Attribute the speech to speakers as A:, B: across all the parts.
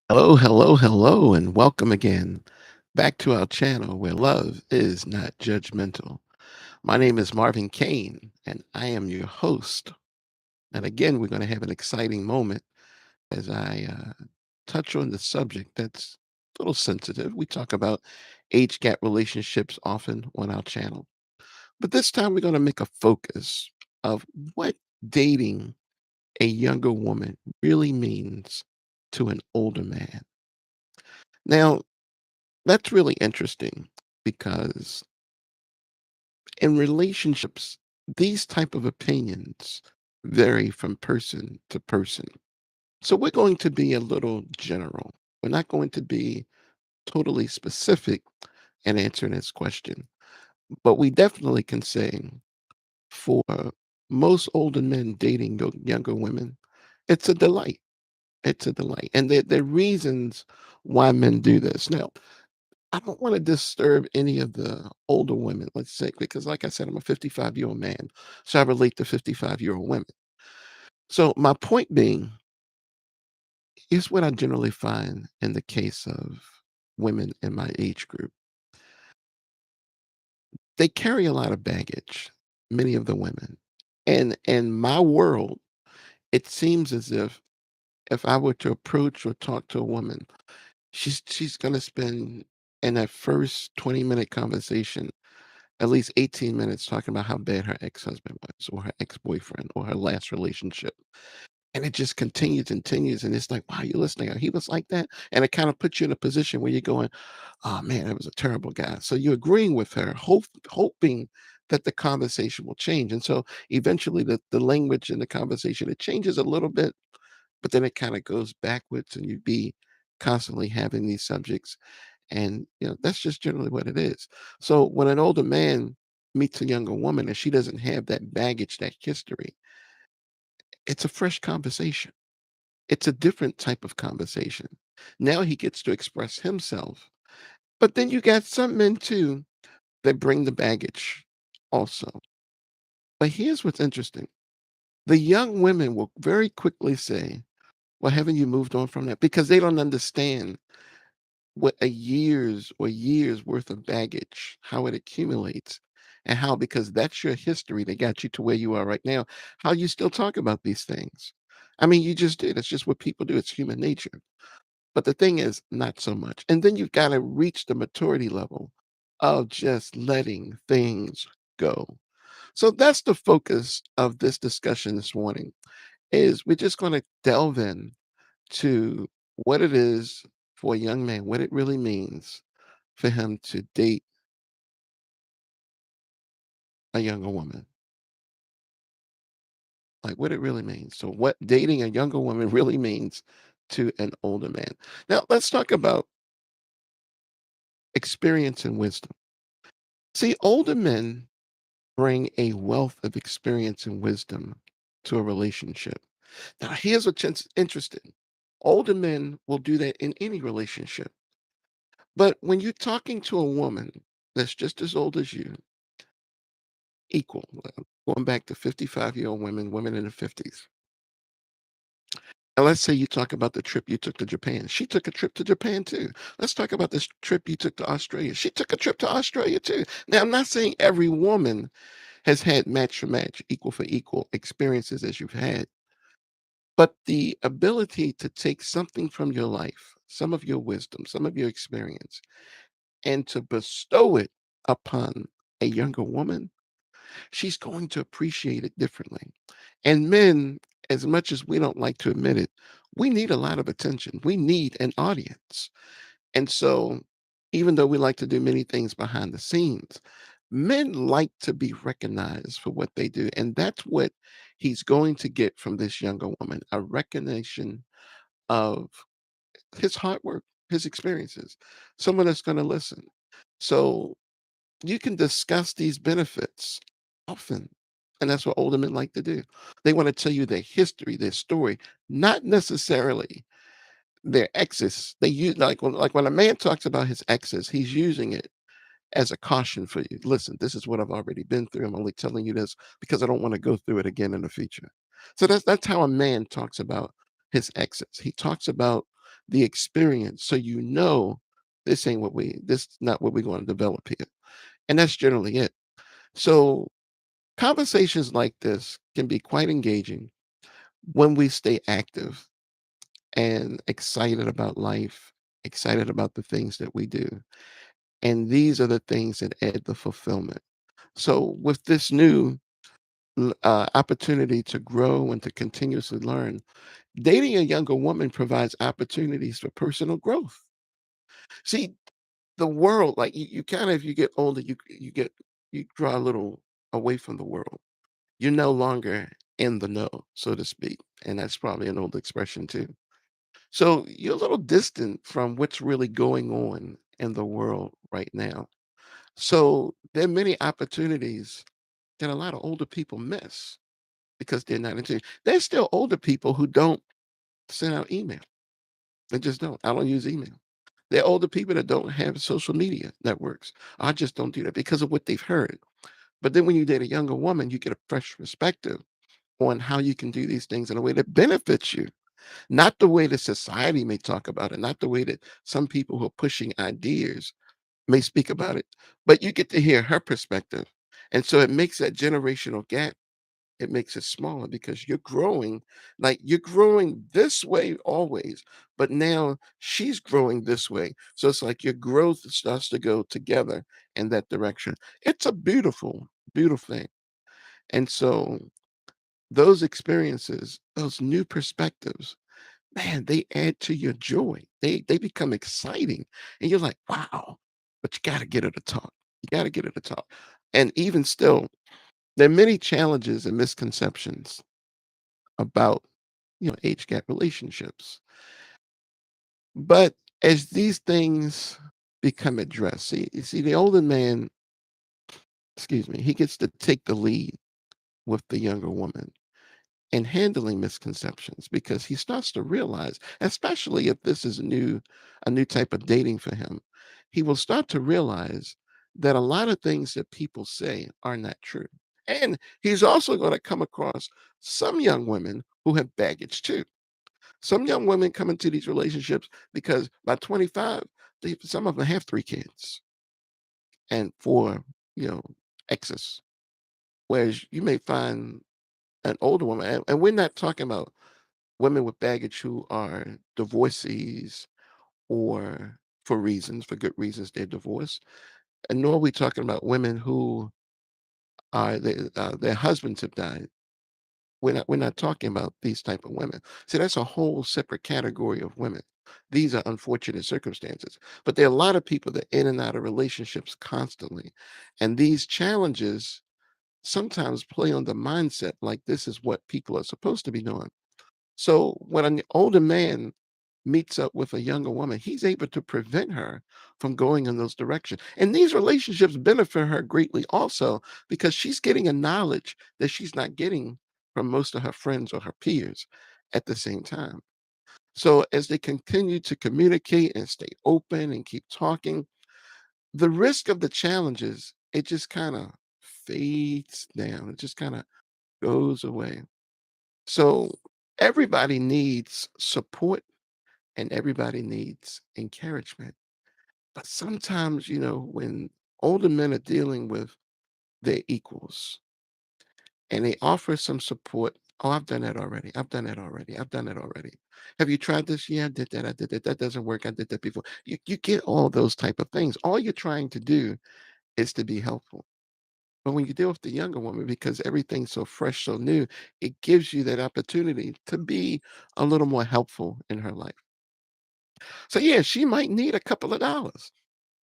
A: Hello, hello, hello, and welcome again back to our channel where love is not judgmental. My name is Marvin Kane, and I am your host. And again, we're going to have an exciting moment as I touch on the subject that's a little sensitive. We talk about age gap relationships often on our channel, but this time we're going to make a focus of what dating a younger woman really means to an older man. Now, that's really interesting because in relationships, these type of opinions vary from person to person. So we're going to be a little general. We're not going to be totally specific in answering this question, but we definitely can say for most older men dating younger women, it's a delight. It's a delight. And there are reasons why men do this. Now, I don't want to disturb any of the older women, let's say, because like I said, I'm a 55-year-old man. So I relate to 55-year-old women. So my point being, is what I generally find in the case of women in my age group. They carry a lot of baggage, many of the women. And in my world, it seems as if I were to approach or talk to a woman, she's gonna spend in that first 20-minute conversation at least 18 minutes talking about how bad her ex-husband was or her ex-boyfriend or her last relationship. And it just continues and continues. And it's like, wow, you're listening. He was like that. And it kind of puts you in a position where you're going, oh man, that was a terrible guy. So you're agreeing with her, hoping that the conversation will change. And so eventually the language in the conversation, it changes a little bit, but then it kind of goes backwards and you be constantly having these subjects and, that's just generally what it is. So when an older man meets a younger woman and she doesn't have that baggage, that history, it's a fresh conversation. It's a different type of conversation. Now he gets to express himself. But then you got some men too that bring the baggage also. But here's what's interesting. The young women will very quickly say, well, haven't you moved on from that? Because they don't understand what a years worth of baggage, how it accumulates, and how because that's your history that got you to where you are right now, how you still talk about these things. I mean, you just did. It's just what people do. It's human nature. But the thing is, not so much. And then you've got to reach the maturity level of just letting things go. So that's the focus of this discussion this morning is we're just going to delve in to what it is for a young man, what it really means for him to date a younger woman, like what it really means. So, what dating a younger woman really means to an older man. Now, let's talk about experience and wisdom. See, older men bring a wealth of experience and wisdom to a relationship. Now, here's what's interesting older men will do that in any relationship. But when you're talking to a woman that's just as old as you, equal, going back to 55-year-old women, women in the 50s. And let's say you talk about the trip you took to Japan. She took a trip to Japan too. Let's talk about this trip you took to Australia. She took a trip to Australia too. Now, I'm not saying every woman has had match for match, equal for equal experiences as you've had, but the ability to take something from your life, some of your wisdom, some of your experience, and to bestow it upon a younger woman, she's going to appreciate it differently. And men, as much as we don't like to admit it, we need a lot of attention. We need an audience. And so, even though we like to do many things behind the scenes, men like to be recognized for what they do. And that's what he's going to get from this younger woman a recognition of his hard work, his experiences, someone that's going to listen. So, you can discuss these benefits often. And that's what older men like to do. They want to tell you their history, their story, not necessarily their exes. They use like when a man talks about his exes, he's using it as a caution for you. Listen, this is what I've already been through. I'm only telling you this because I don't want to go through it again in the future. So that's how a man talks about his exes. He talks about the experience so you know this is not what we're going to develop here. And that's generally it. So conversations like this can be quite engaging when we stay active and excited about life, excited about the things that we do. And these are the things that add the fulfillment. So with this new opportunity to grow and to continuously learn, dating a younger woman provides opportunities for personal growth. See, the world, like you kind of, you get older, you draw a little away from the world. You're no longer in the know, so to speak. And that's probably an old expression too. So you're a little distant from what's really going on in the world right now. So there are many opportunities that a lot of older people miss because they're not into. There's still older people who don't send out email. They just don't. I don't use email. There are older people that don't have social media networks. I just don't do that because of what they've heard. But then when you date a younger woman, you get a fresh perspective on how you can do these things in a way that benefits you, not the way that society may talk about it, not the way that some people who are pushing ideas may speak about it, but you get to hear her perspective. And so it makes that generational gap, it makes it smaller because you're growing, like you're growing this way always, but now she's growing this way. So it's like your growth starts to go together in that direction. It's a beautiful, beautiful thing. And so those experiences, those new perspectives, man, they add to your joy. They become exciting. And you're like, wow, but you gotta get her to talk. You gotta get her to talk. And even still, there are many challenges and misconceptions about, age gap relationships. But as these things become addressed, see, the older man, excuse me, he gets to take the lead with the younger woman in handling misconceptions because he starts to realize, especially if this is a new type of dating for him, he will start to realize that a lot of things that people say are not true. And he's also going to come across some young women who have baggage too. Some young women come into these relationships because by 25, some of them have 3 kids and 4, you know, exes. Whereas you may find an older woman, and we're not talking about women with baggage who are divorcees or for good reasons, they're divorced. And nor are we talking about women who their husbands have died. We're not talking about these type of women. See, that's a whole separate category of women. These are unfortunate circumstances. But there are a lot of people that in and out of relationships constantly. And these challenges sometimes play on the mindset like this is what people are supposed to be doing. So when an older man meets up with a younger woman, he's able to prevent her from going in those directions. And these relationships benefit her greatly also because she's getting a knowledge that she's not getting from most of her friends or her peers at the same time. So as they continue to communicate and stay open and keep talking, the risk of the challenges, it just kind of fades down. It just kind of goes away. So everybody needs support and everybody needs encouragement. But sometimes, when older men are dealing with their equals and they offer some support, oh, I've done that already. I've done that already. I've done that already. Have you tried this? Yeah, I did that. I did that. That doesn't work. I did that before. You get all those type of things. All you're trying to do is to be helpful. But when you deal with the younger woman, because everything's so fresh, so new, it gives you that opportunity to be a little more helpful in her life. So yeah, she might need a couple of dollars.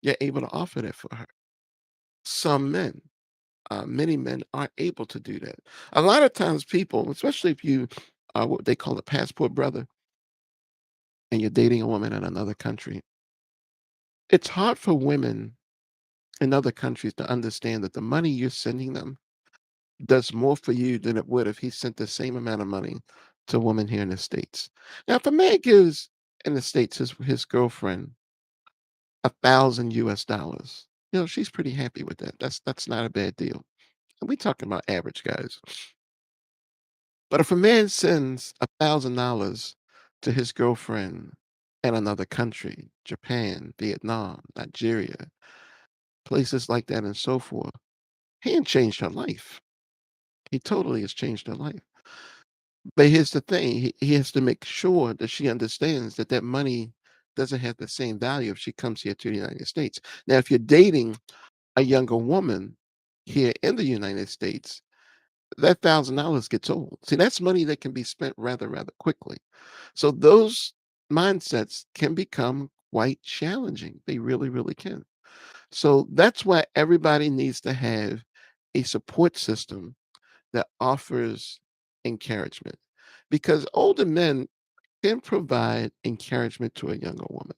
A: You're able to offer that for her. Some men, many men aren't able to do that. A lot of times, people, especially if you are what they call a passport brother, and you're dating a woman in another country, it's hard for women in other countries to understand that the money you're sending them does more for you than it would if he sent the same amount of money to a woman here in the States. Now, if a man gives in the States his girlfriend 1,000 US dollars, she's pretty happy with that. That's not a bad deal. And we talking about average guys. But if a man sends $1,000 to his girlfriend in another country, Japan, Vietnam, Nigeria, places like that and so forth. He ain't changed her life. He totally has changed her life. But here's the thing, he has to make sure that she understands that that money doesn't have the same value if she comes here to the United States. Now, if you're dating a younger woman here in the United States, that $1,000 gets old. See, that's money that can be spent rather quickly. So those mindsets can become quite challenging. They really can. So that's why everybody needs to have a support system that offers encouragement because older men can provide encouragement to a younger woman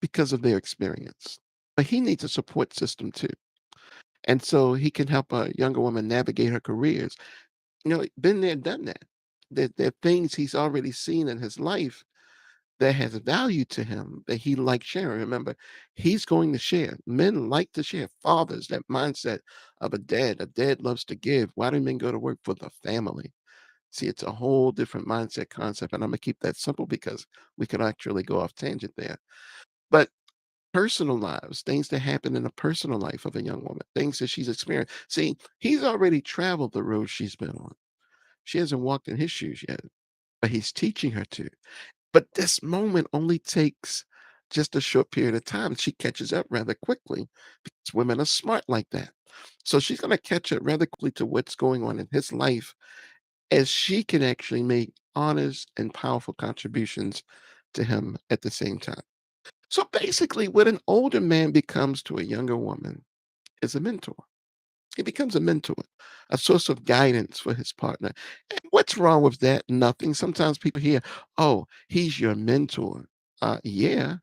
A: because of their experience. But he needs a support system too. And so he can help a younger woman navigate her careers. You know, been there, done that. There are things he's already seen in his life that has value to him that he likes sharing. Remember, he's going to share. Men like to share. Fathers, that mindset of a dad. A dad loves to give. Why do men go to work? For the family. See, it's a whole different mindset concept, and I'm gonna keep that simple because we could actually go off tangent there. But personal lives, things that happen in the personal life of a young woman, things that she's experienced. See, he's already traveled the road she's been on. She hasn't walked in his shoes yet, but he's teaching her to. But this moment only takes just a short period of time. She catches up rather quickly because women are smart like that. So she's gonna catch up rather quickly to what's going on in his life as she can actually make honest and powerful contributions to him at the same time. So basically, what an older man becomes to a younger woman is a mentor. He becomes a mentor, a source of guidance for his partner. And what's wrong with that? Nothing. Sometimes people hear, oh, he's your mentor. Yeah,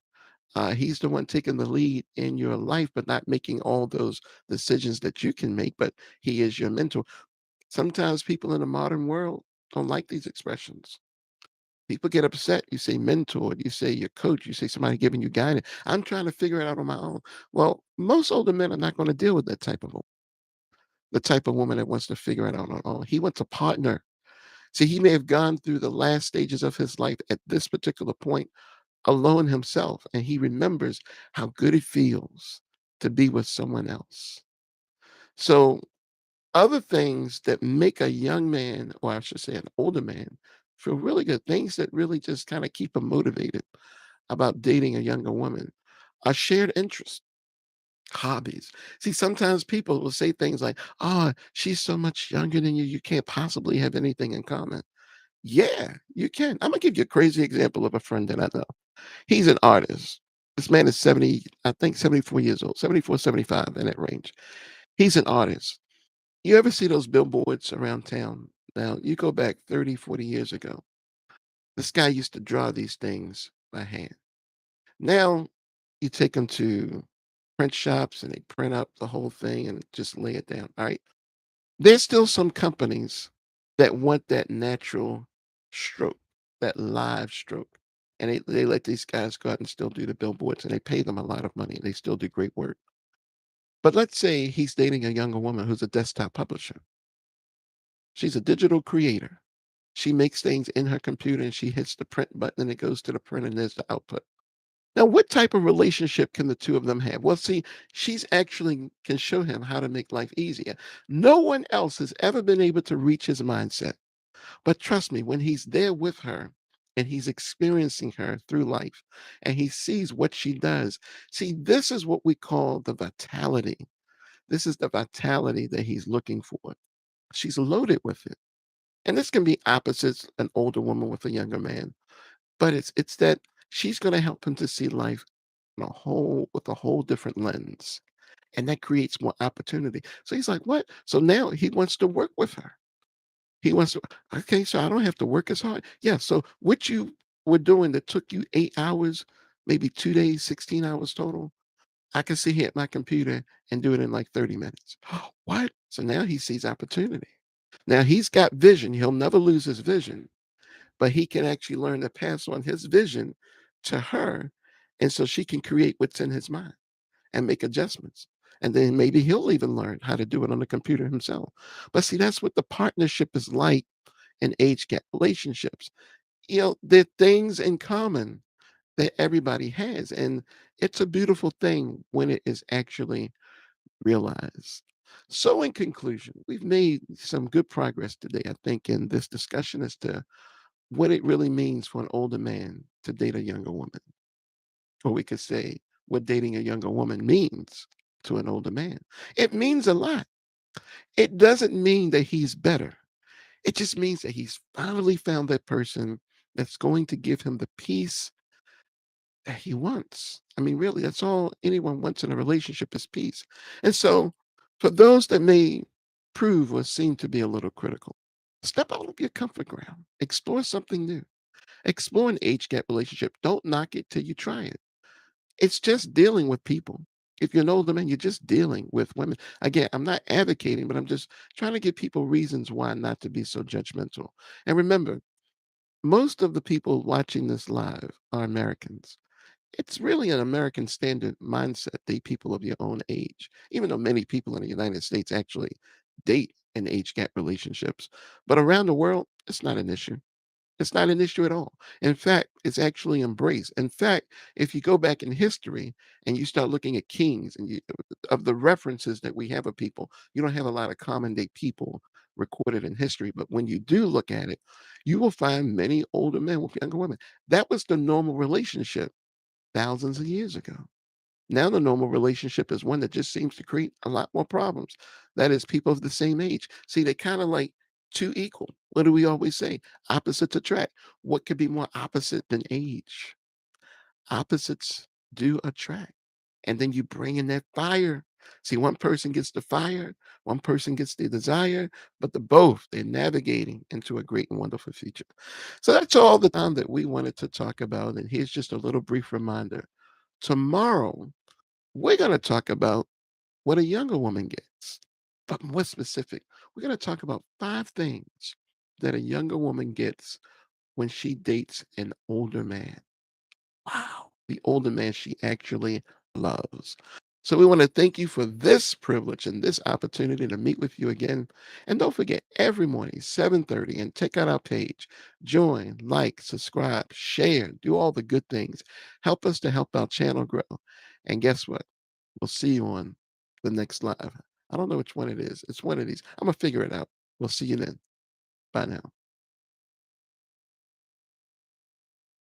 A: he's the one taking the lead in your life, but not making all those decisions that you can make, but he is your mentor. Sometimes people in the modern world don't like these expressions. People get upset. You say mentor, you say your coach, you say somebody giving you guidance. I'm trying to figure it out on my own. Well, most older men are not going to deal with that type of the type of woman that wants to figure it out on her own. He wants a partner. See, he may have gone through the last stages of his life at this particular point alone himself, and he remembers how good it feels to be with someone else. So other things that make a young man, or I should say an older man, feel really good, things that really just kind of keep him motivated about dating a younger woman are shared interests, hobbies. See, sometimes people will say things like, oh, she's so much younger than you, you can't possibly have anything in common. Yeah, you can. I'm going to give you a crazy example of a friend that I know. He's an artist. This man is 70, I think 74 years old, 74, 75 in that range. He's an artist. You ever see those billboards around town? Now, you go back 30, 40 years ago. This guy used to draw these things by hand. Now, you take them to print shops and they print up the whole thing and just lay it down. All right. There's still some companies that want that natural stroke, that live stroke. And they let these guys go out and still do the billboards and they pay them a lot of money. They still do great work. But let's say he's dating a younger woman who's a desktop publisher. She's a digital creator. She makes things in her computer and she hits the print button and it goes to the printer and there's the output. Now, what type of relationship can the two of them have? Well, see, she's actually can show him how to make life easier. No one else has ever been able to reach his mindset. But trust me, when he's there with her and he's experiencing her through life and he sees what she does, see, this is what we call the vitality. This is the vitality that he's looking for. She's loaded with it. And this can be opposites, an older woman with a younger man. But it's that she's gonna help him to see life in a whole with a whole different lens. And that creates more opportunity. So he's like, what? So now he wants to work with her. He wants to, okay, so I don't have to work as hard. Yeah. So what you were doing that took you 8 hours, maybe 2 days, 16 hours total, I can sit here at my computer and do it in like 30 minutes. What? So now he sees opportunity. Now he's got vision. He'll never lose his vision, but he can actually learn to pass on his vision to her. And so she can create what's in his mind and make adjustments. And then maybe he'll even learn how to do it on the computer himself. But see, that's what the partnership is like in age gap relationships. You know, there are things in common, that everybody has. And it's a beautiful thing when it is actually realized. So, in conclusion, we've made some good progress today, I think, in this discussion as to what it really means for an older man to date a younger woman. Or we could say what dating a younger woman means to an older man. It means a lot. It doesn't mean that he's better. It just means that he's finally found that person that's going to give him the peace that he wants. I mean, really, that's all anyone wants in a relationship is peace. And so, for those that may prove or seem to be a little critical, step out of your comfort ground, explore something new, explore an age gap relationship. Don't knock it till you try it. It's just dealing with people. If you're an older man, you're just dealing with women. Again, I'm not advocating, but I'm just trying to give people reasons why not to be so judgmental. And remember, most of the people watching this live are Americans. It's really an American standard mindset, date people of your own age, even though many people in the United States actually date in age gap relationships. But around the world, it's not an issue. It's not an issue at all. In fact, it's actually embraced. In fact, if you go back in history and you start looking at kings and of the references that we have of people, you don't have a lot of common day people recorded in history. But when you do look at it, you will find many older men with younger women. That was the normal relationship thousands of years ago. Now the normal relationship is one that just seems to create a lot more problems. That is people of the same age. See, they kind of like two equal. What do we always say? Opposites attract. What could be more opposite than age? Opposites do attract. And then you bring in that fire. See, one person gets the fire, one person gets the desire, but the both, they're navigating into a great and wonderful future. So that's all the time that we wanted to talk about. And here's just a little brief reminder. Tomorrow, we're going to talk about what a younger woman gets. But more specific, we're going to talk about 5 things that a younger woman gets when she dates an older man. Wow. The older man she actually loves. So we want to thank you for this privilege and this opportunity to meet with you again. And don't forget, every morning, 7:30, and check out our page. Join, like, subscribe, share, do all the good things. Help us to help our channel grow. And guess what? We'll see you on the next live. I don't know which one it is. It's one of these. I'm gonna figure it out. We'll see you then. Bye now.